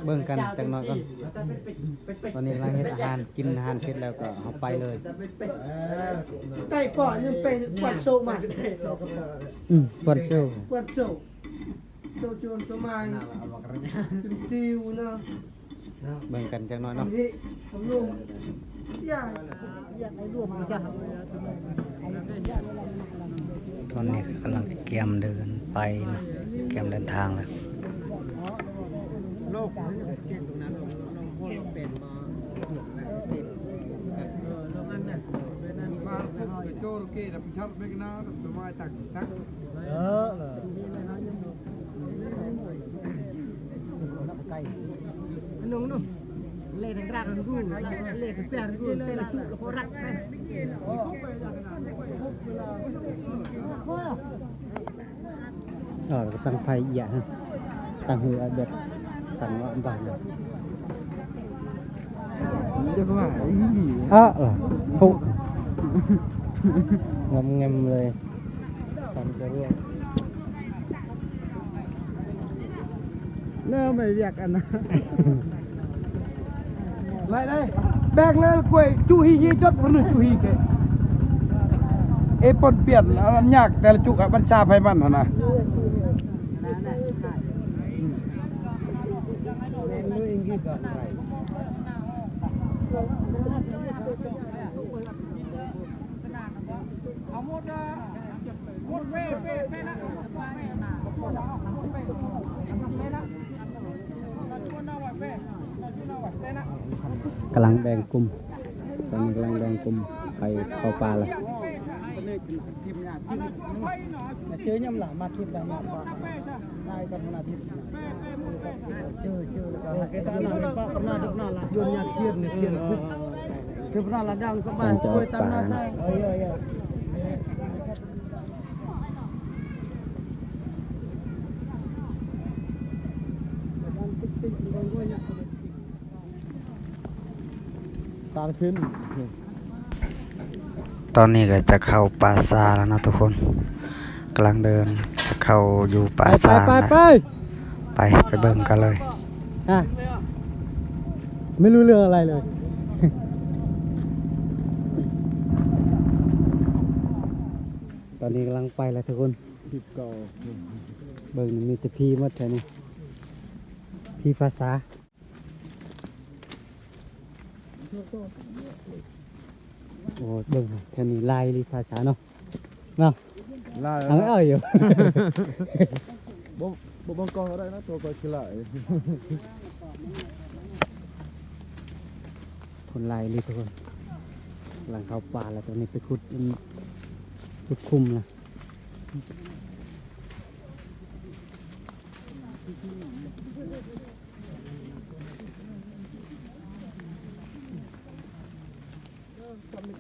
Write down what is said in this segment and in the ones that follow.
เบิ่งกันจังหน่อยก่อนตอนนี้กำลังเฮ็ดอาหารกินอาหารเสร็จแล้วก็เอาไปเลยไก่ปอดยังเป็นกวาดโชว์มากวาดโชว์กวาดโชว์โชว์จนประมาณติวนะ เบิ่งกันจังหน่อยเนาะทำรวมอยากให้รวมจ้ะตอนนี้กำลังเตรียมเดินไปนะเตรียมเดินทางแล้วโลกเก่งตรงนั้นโลกเป็นมาโลกอันนั้นมาโจรเกย์พิชัดเมกนาตัวมาตักนุ่งเล่นรักกูเล่นเปียกูเล่นจุกรักไปก็ตั้งไฟอีกฮะตั้งหัวแบบตั้งว่าบ้านเลยจะว่าปุ๊งมเลยทำจะเรื่องเริ่มไม่เรียกกันนะlại đây bèn lên quay chú hi hi chốt phần chú hi cái ê pon biển nhạcแต่ละจุกบัญชาไพมันนะเอาหมดนะหมดเป้นะกำลังแบ่งกลุ่มตอนนี้กำลังแบ่งกลุ่มไปเข้าป่าเลยเจอยังหล่ะมาทิพย์ได้มาได้กับนาทิพย์เจอแล้วก็ให้ตามนั้นป้ากับนาทุกนั่นละยนยาเทียบเนี่ยเทียบคือพระละดังสบายช่วยตามนาใช่ตามขึ้นตอนนี้ก็จะเข้าป่าซาแล้วนะทุกคนกำลังเดินจะเข้าอยู่ป่าซาไปเบิ่งกันเลยไม่รู้เรื่องอะไรเลยตอนนี้กำลังไปแล้วทุกคนเบิ่งมีแต่พี่หมดแค่นี้พี่ภาษาโอ้เบิ่งแค่นี้ลายภาษาเนาะลายอยู่บ่บังกองอะไรนะตัวก็คือลายคนลายทุกคนหลังเข้าป่าแล้วตอนนี้ไปขุดคุมนะ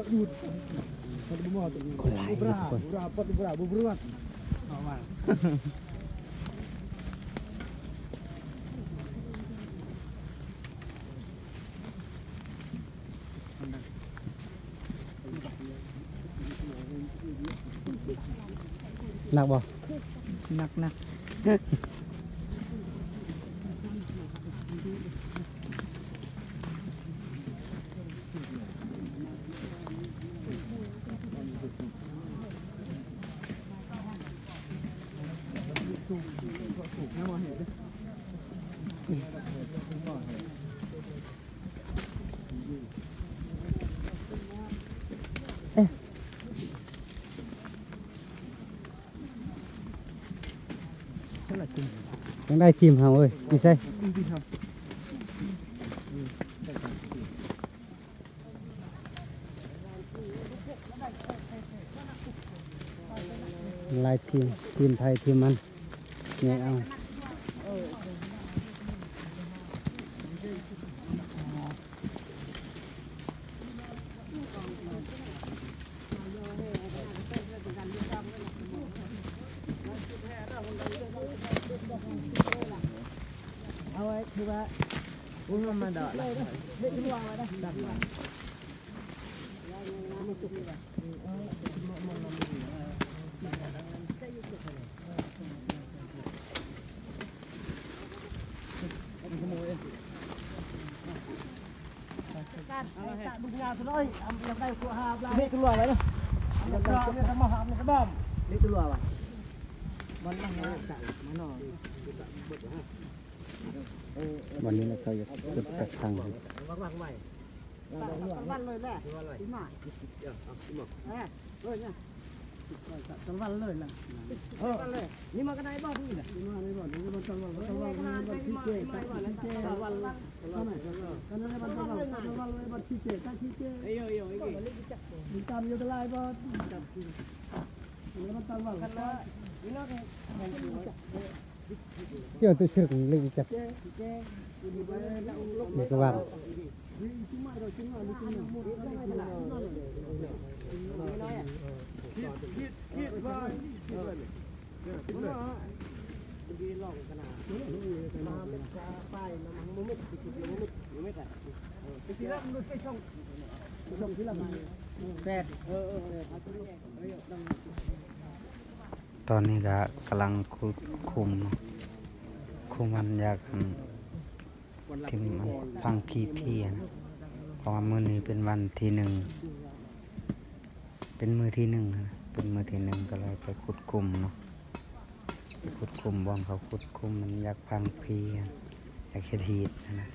คนหลายทุกคนหนักบ่หนักยังได้ทีมเขาเอ้ยดีใช่ลายทีมไทยทีมมันเนี่ยเอาไว้คือว่าอุ้มมาดอกเลยเด็กที่วางไว้ได้ดับมา tak bunga tu oi, yang dai ku ha belah. Ni keluar bae dah. Yang keluar ni sama hak ni sebab. Ni keluar bang. Mana tak mana. วันนี้เราก็จะจุดกระชัง Vang mày. Văn lời nè. Tím mà. Rồi nha. Văn lời là. Nhưng mà cái này bao nhiêu nè? Nhưng mà này bao nhiêu mà văn chi chế, văn cái này văn chi chế, ta chi chế. Iyo iki. Ditam yo kelai ba. Ini văn văn. Karena ini kan chưa tôi sửa linh chặt một cái vàngตอนนี้ก็กำลังคุมมันอยากที่มันพังขี้พี่นะเพราะว่ามื้อนี้เป็นวันที่หนึ่งเป็นมือที่หนึ่งนะเป็นมือที่หนึ่งก็เลยไปขุดคุมเนาะไปขุดคุมบอลเขาขุดคุมมันอยากพังพี่อยากเฮ็ดฮีดนะ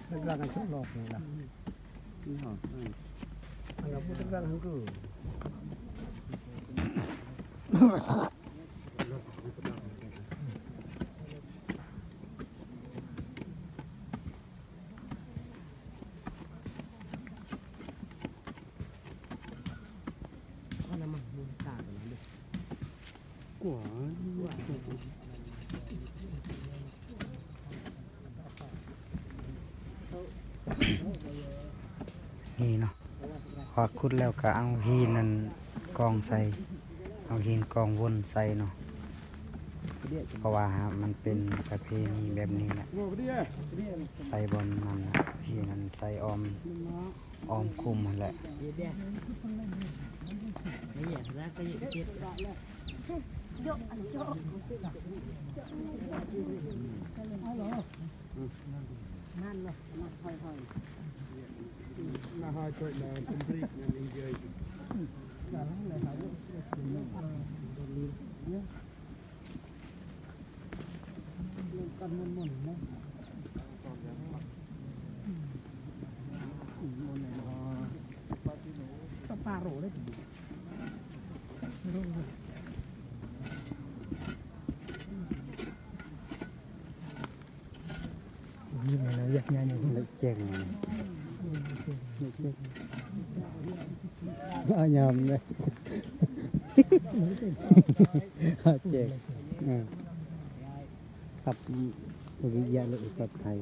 Tegangan colok ni lah. Kalau pun tegangan tu. Mana mah minta ni. Wah. นี่เนาะพอขุดแล้วก็เอาหินนั่นกองใส่เอาหินกองวนใส่เนาะเพราะว่ามันเป็นประเพณีแบบนี้แหละใส่บนนั่นนะหินนั่นใส่ออมคุมนั่นแหละนั่นเลยมาค่อยๆมาหาช่วยเราคุมพริกนั่นเองเยอะอย่าให้เลยครับเนี่ยลงกันมันๆนะตะปาโรได้ดีนี่มันอยากงานอย่างนี้เจ๋งยามเลยเจ๋งครับวิทยาเลยกับไทย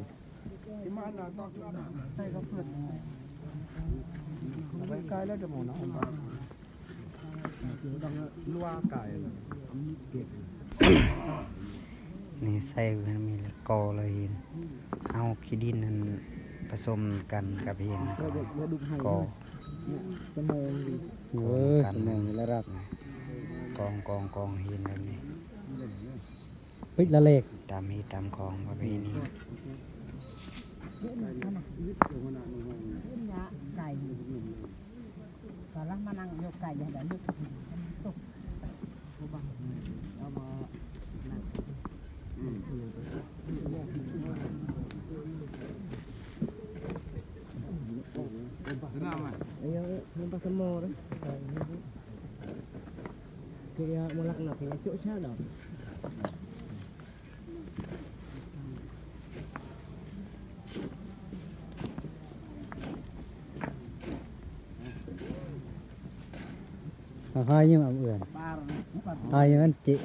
ใช่ครับเพื่อนไปไกลแล้วจะมองน้องดังลัวไก่เก็บนี่ใส่มันมีกอเลยหินเอาขี้ดินนั้นผสมกันกับหินกอสมองกันหนึ่งแล้วรับกองหินแบบนี้ ปิดละเล็ก ตามฮีตามคลองประเพณีไก่ตอนแรกมานั่งยกไก่อย่างนั้นตกเอามาayo nampak semua tu. Kaya mulak nak kaya cuk sah dah. hai nhưng mà ưỡn hai nhưng ăn chị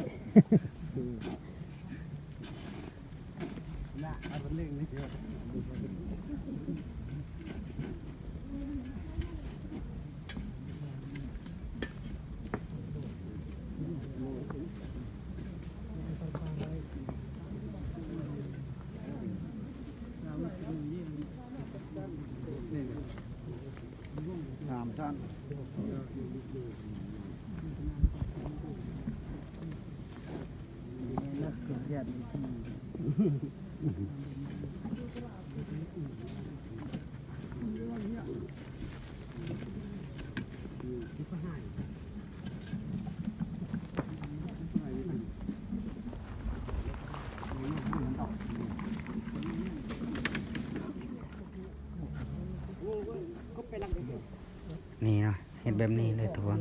นี่เนาะเห็นแบบนี้เลยทุกคน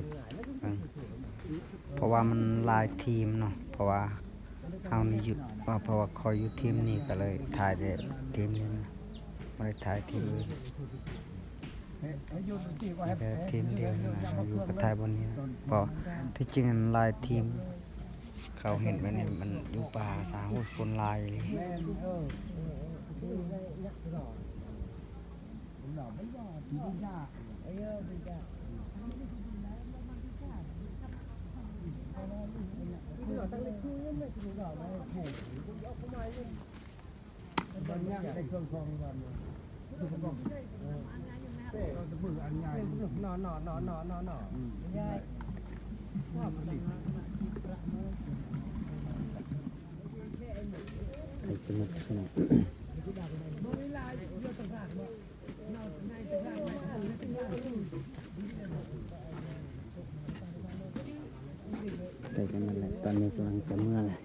เบิ่งเพราะว่ามันหลายทีมเนาะเพราะว่าเฮานี่อยู่เพราะว่าคอยอยู่ทีมนี้ก็เลยถ่ายแต่ทีมนี้นะไม่ได้ถ่ายทีมอื่นแต่ทีมเดียวนี่นะอยู่กับถ่ายบนนี้นะเพราะที่จริงมันหลายทีมเขาเห็นแบบนี้มันอยู่ป่าสาวคนหลายเลย แต่กันนั่นแหละตอนนี้กำลังจะเมื่อแหละ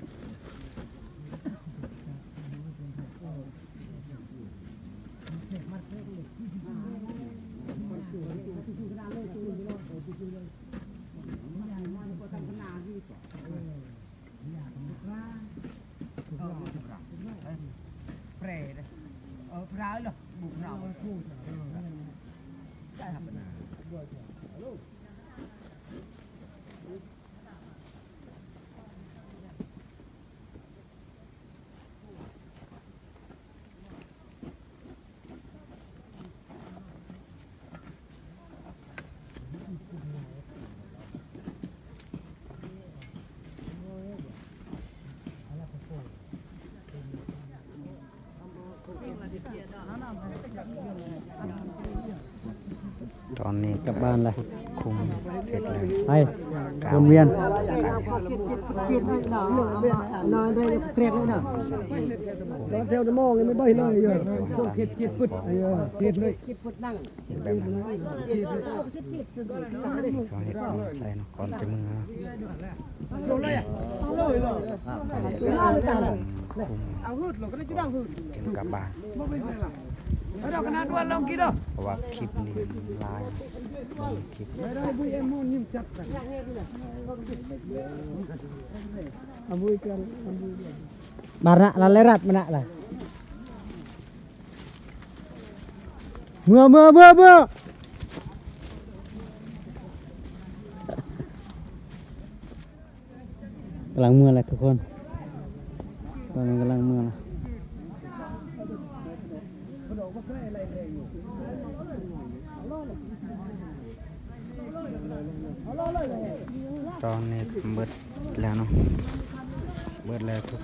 ตอนนี้ กลับบ้านเลย คุมเสร็จแล้ว ไปวนเวียน เที่ยวจะมองไม่ได้เลยเยอะต้องเจ็ดฟุตเจ็ดเลยแบบนั้นเขาเห็นใส่เนาะก่อนจะมือคุมถึงกลับบ้านเพราะว่าคลิปนี้ลายคลิป Barna là lấy rạt mà nạ là mưaกำลังmưaเลยทุกคนตอนนี้กำลังmưaนะ ตอนนี้เบิดแล้วเนาะเบิดแล้วทุก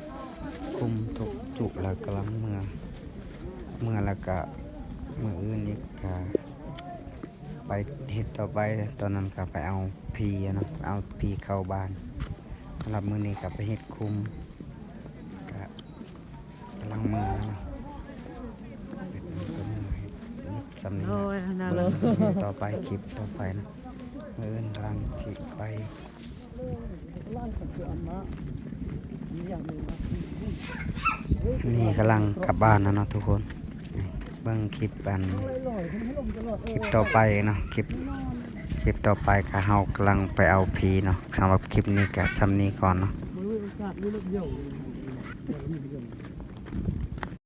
คุมทุกจุแล้วกำลังเมื่อแล้วก็มืออื่นอีกก็ไปเฮ็ดต่อไปตอนนั้นก็ไปเอาพีเนาะเอาพีเข้าบ้านสำหรับมื้อนี้ก็ไปเฮ็ดคุมก็กำลังเมื่อแล้วเนาะเฮ็ดมือก็เมื่อเฮ็ดสำนี้นะเบิ่งต่อไปคลิปต่อไปนะมื้ออื่นกำลังสิไป นี่กำลังกลับบ้านนะเนาะทุกคนนี่เบิ่งคลิปคลิปต่อไปเนาะคลิปต่อไปก็เฮากำลังไปเอาพีเนาะสำหรับคลิปนี้ก็ซ้ำนี้ก่อนเนาะ